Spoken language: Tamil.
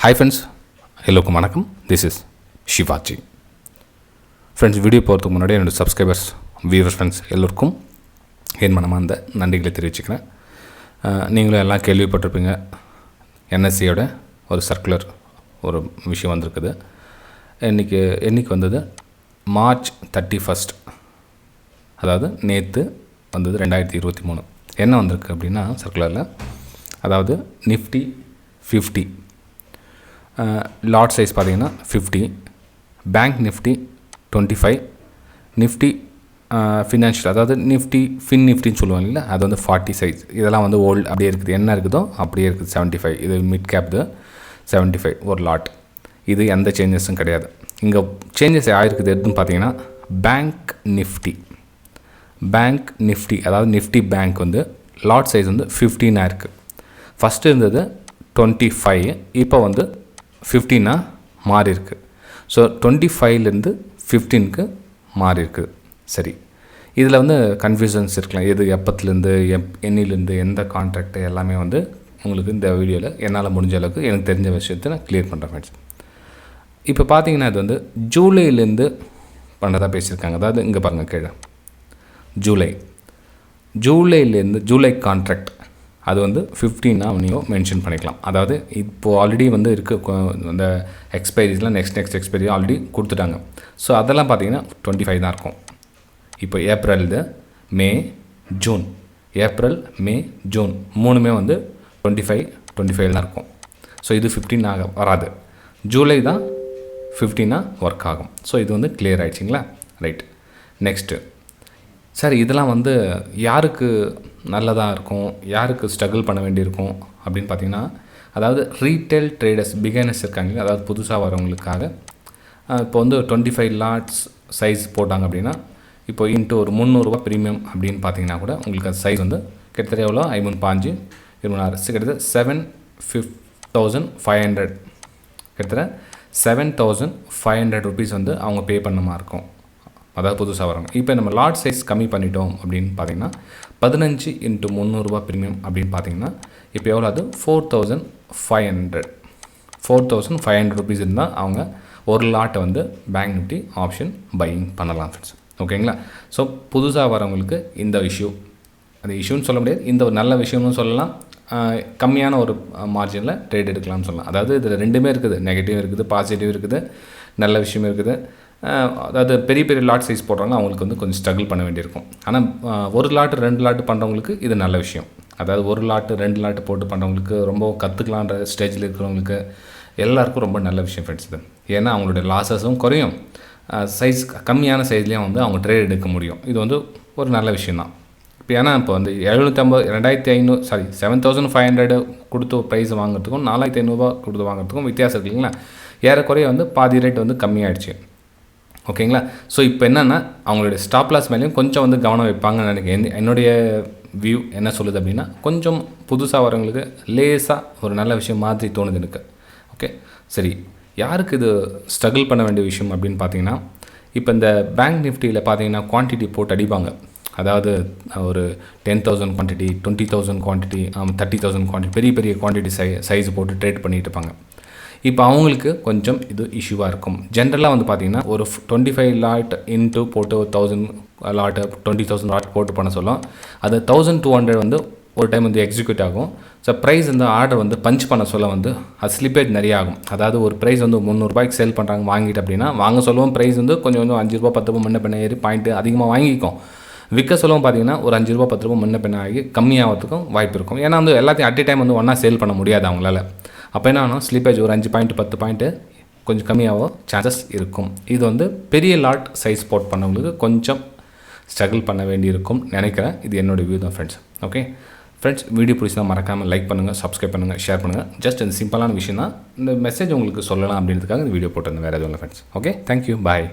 Hi friends, எல்லோருக்கும் வணக்கம். This is Shivaji. Friends, video போகிறதுக்கு முன்னாடி என்னோடய சப்ஸ்கிரைபர்ஸ் வியூவர்ஸ் ஃப்ரெண்ட்ஸ் எல்லோருக்கும் என் மனமார்ந்த நன்றிகளை தெரிவிச்சுக்கிறேன். நீங்களும் எல்லாம் கேள்விப்பட்டிருப்பீங்க, என்எஸ்சியோட ஒரு சர்க்குலர் ஒரு விஷயம் வந்திருக்குது. என்றைக்கு வந்தது மார்ச் 31, அதாவது நேற்று வந்தது 2023. என்ன வந்திருக்கு அப்படின்னா சர்க்குலரில், அதாவது நிஃப்டி 50 லாட் சைஸ் பார்த்திங்கன்னா 50, பேங்க் நிஃப்டி 25, நிஃப்டி ஃபினான்ஷியல் அதாவது நிஃப்டின்னு சொல்லுவாங்க இல்லை, அது வந்து 40 சைஸ். இதெல்லாம் வந்து ஓல்டு அப்படியே இருக்குது, என்ன இருக்குதோ அப்படியே இருக்குது. 75 இது மிட் கேப்து 75 ஒரு லாட். இது எந்த சேஞ்சஸும் கிடையாது. இங்கே சேஞ்சஸ் ஆகிருக்குது எதுன்னு பார்த்தீங்கன்னா பேங்க் நிஃப்டி அதாவது நிஃப்டி பேங்க் வந்து லாட் சைஸ் வந்து 15 இருக்குது. ஃபஸ்ட்டு இருந்தது 25, இப்போ வந்து 15 மாறி இருக்குது. ஸோ 25லேருந்து 15க்கு மாறி இருக்குது. சரி, இதில் வந்து கன்ஃபியூஷன்ஸ் இருக்கலாம், எது எப்பத்துலேருந்து எண்ணிலேருந்து எந்த கான்ட்ராக்டு எல்லாமே வந்து உங்களுக்கு இந்த வீடியோவில் என்னால் முடிஞ்ச அளவுக்கு எனக்கு தெரிஞ்ச விஷயத்தை நான் கிளியர் பண்ணுறேன் ஃப்ரெண்ட்ஸ். இப்போ பார்த்தீங்கன்னா இது வந்து ஜூலைலேருந்து பண்ணதாக பேசியிருக்காங்க. அதாவது இங்கே பாருங்கள் கீழே ஜூலைலேருந்து ஜூலை கான்ட்ராக்ட் அது வந்து 15 நீங்கள் மென்ஷன் பண்ணிக்கலாம். அதாவது இப்போது ஆல்ரெடி வந்து இருக்குது அந்த எக்ஸ்பைரிஸ்லாம் நெக்ஸ்ட் எக்ஸ்பைரி ஆல்ரெடி கொடுத்துட்டாங்க. ஸோ அதெல்லாம் பார்த்தீங்கன்னா 25 தான் இருக்கும். இப்போ ஏப்ரல் மே ஜூன் மூணுமே வந்து 25 தான் இருக்கும். ஸோ இது 15 வராது, ஜூலை தான் 15 ஒர்க் ஆகும். ஸோ இது வந்து கிளியர் ஆகிடுச்சிங்களா? ரைட். நெக்ஸ்ட்டு சார், இதெல்லாம் வந்து யாருக்கு நல்லதாக இருக்கும், யாருக்கு ஸ்ட்ரகிள் பண்ண வேண்டியிருக்கும் அப்படின்னு பார்த்தீங்கன்னா, அதாவது ரீட்டைல் ட்ரேடர்ஸ் பிகினர்ஸ் இருக்காங்க, அதாவது புதுசாக வரவங்களுக்காக. இப்போ வந்து 25 லாட்ஸ் சைஸ் போட்டாங்க அப்படின்னா, இப்போ இன்ட்டு ஒரு 300 ரூபா ப்ரீமியம் அப்படின்னு பார்த்தீங்கன்னா கூட உங்களுக்கு அது சைஸ் வந்து கிட்டத்தட்ட எவ்வளோ 5 26 கிட்டத்தட்ட 7,500 கிட்டத்தட்ட 7,500 ருபீஸ் வந்து அவங்க பே பண்ண மாதிரி இருக்கும், அதாவது புதுசாக வரணும். இப்போ நம்ம லாட் சைஸ் கம்மி பண்ணிட்டோம் அப்படின்னு பார்த்தீங்கன்னா 15 × 300 ரூபா ப்ரீமியம் அப்படின்னு பார்த்தீங்கன்னா இப்போ எவ்வளோ, அது 4,500 ருபீஸ் இருந்தால் அவங்க ஒரு லாட்டை வந்து பேங்க் நிஃப்டி ஆப்ஷன் பையிங் பண்ணலாம் ஃப்ரெண்ட்ஸ். ஓகேங்களா? ஸோ புதுசாக வரவங்களுக்கு இந்த அந்த இஷ்யூன்னு சொல்ல முடியாது, இந்த ஒரு நல்ல விஷயம்னு சொல்லலாம். கம்மியான ஒரு மார்ஜினில் ட்ரேட் எடுக்கலாம்னு சொல்லலாம். அதாவது இதில் ரெண்டுமே இருக்குது, நெகட்டிவ் இருக்குது, பாசிட்டிவ் இருக்குது, நல்ல விஷயம் இருக்குது. அதாவது பெரிய லாட் சைஸ் போடுறாங்க, அவங்களுக்கு வந்து கொஞ்சம் ஸ்ட்ரகிள் பண்ண வேண்டியிருக்கும். ஆனால் ஒரு லாட்டு 2 லாட்டு பண்ணுறவங்களுக்கு இது நல்ல விஷயம். அதாவது ஒரு லாட்டு 2 லாட்டு போட்டு பண்ணுறவங்களுக்கு, ரொம்ப கற்றுக்கலான்ற ஸ்டேஜில் இருக்கிறவங்களுக்கு எல்லாருக்கும் ரொம்ப நல்ல விஷயம் ஃப்ரெண்ட்ஸ் இது. ஏன்னா அவங்களுடைய லாஸஸும் குறையும், சைஸ் கம்மியான சைஸ்லேயும் வந்து அவங்க ட்ரேட் எடுக்க முடியும். இது வந்து ஒரு நல்ல விஷயந்தான். இப்போ ஏன்னா இப்போ வந்து 7,500 கொடுத்து ப்ரைஸ் வாங்குறதுக்கும் 4,500 கொடுத்து வாங்குறதுக்கும் வித்தியாசம் இருக்குது இல்லைங்களா? ஏறக்குறைய வந்து பாதி ரேட் வந்து கம்மியாகிடுச்சு. ஓகேங்களா? ஸோ இப்போ என்னென்னா அவங்களுடைய ஸ்டாப் லாஸ் மேலேயும் கொஞ்சம் வந்து கவனம் வைப்பாங்கன்னு நினைக்கிறேன். என்னுடைய வியூ என்ன சொல்லுது அப்படின்னா, கொஞ்சம் புதுசாக வரவங்களுக்கு லேசாக ஒரு நல்ல விஷயம் மாதிரி தோணுது எனக்கு. ஓகே, சரி. யாருக்கு இது ஸ்ட்ரகிள் பண்ண வேண்டிய விஷயம் அப்படின்னு பார்த்தீங்கன்னா, இப்போ இந்த பேங்க் நிஃப்டியில் பார்த்தீங்கன்னா குவான்டிட்டி போட்டு அடிப்பாங்க. அதாவது ஒரு 10,000 குவான்டிட்டி, 20,000 குவான்டிட்டி, 30,000 குவான்டிட்டி, பெரிய குவான்டிட்டி சைஸ் போட்டு ட்ரேட் பண்ணிட்டு இருப்பாங்க. இப்போ அவங்களுக்கு கொஞ்சம் இது இஷ்யூவாக இருக்கும். ஜென்ரலாக வந்து பார்த்திங்கன்னா ஒரு 25 லாட் இன்ட்டு போட்டு 1,000 லாட்டு 20,000 லாட் போட்டு பண்ண சொல்லும். அது 1,200 வந்து ஒரு டைம் வந்து எக்ஸிக்யூட் ஆகும். ஸோ ப்ரைஸ் வந்து ஆர்டர் வந்து பஞ்ச் பண்ண சொல்ல வந்து அது ஸ்லிப்பேஜ் நிறைய ஆகும். அதாவது ஒரு ப்ரைஸ் வந்து 300 ரூபாய்க்கு சேல் பண்ணுறாங்க வாங்கிட்டு அப்படின்னா, வாங்க சொல்லுவோம் ப்ரைஸ் வந்து கொஞ்சம் 5 ரூபா 10 ரூபா முன்ன பின்ன ஏறி பாயிண்ட்டு அதிகமாக வாங்கிக்கும். விற்க சொல்லுவோம் பார்த்தீங்கன்னா ஒரு 5 ரூபா 10 ரூபா முன்ன பின்ன ஆகி கம்மியாகிறதுக்கும் வாய்ப்பு இருக்கும். ஏன்னா வந்து எல்லாத்தையும் அட் டைம் வந்து ஒன்றா சேல் பண்ண முடியாது அவங்களால. அப்போ என்ன ஆகும், ஸ்லிப்பேஜ் ஒரு 5 பாயிண்ட் 10 பாயிண்ட்டு கொஞ்சம் கம்மியாகவும் சான்சஸ் இருக்கும். இது வந்து பெரிய லாட் சைஸ் போட் பண்ணவங்களுக்கு கொஞ்சம் ஸ்ட்ரகிள் பண்ண வேண்டியிருக்கும் நினைக்கிறேன். இது என்னோடய வியூ தான் ஃப்ரெண்ட்ஸ். ஓகே ஃப்ரெண்ட்ஸ், வீடியோ பிடிச்சா மறக்காமல் லைக் பண்ணுங்கள், சப்ஸ்கிரைப் பண்ணுங்கள், ஷேர் பண்ணுங்கள். ஜஸ்ட் இந்த சிம்பிளான விஷயம் தான், இந்த மெசேஜ் உங்களுக்கு சொல்லலாம் அப்படின்றதுக்காக இந்த வீடியோ போட்டிருந்தேன், வேறு எதுவும் இல்லை ஃப்ரெண்ட்ஸ். ஓகே, தேங்க்யூ, பாய்.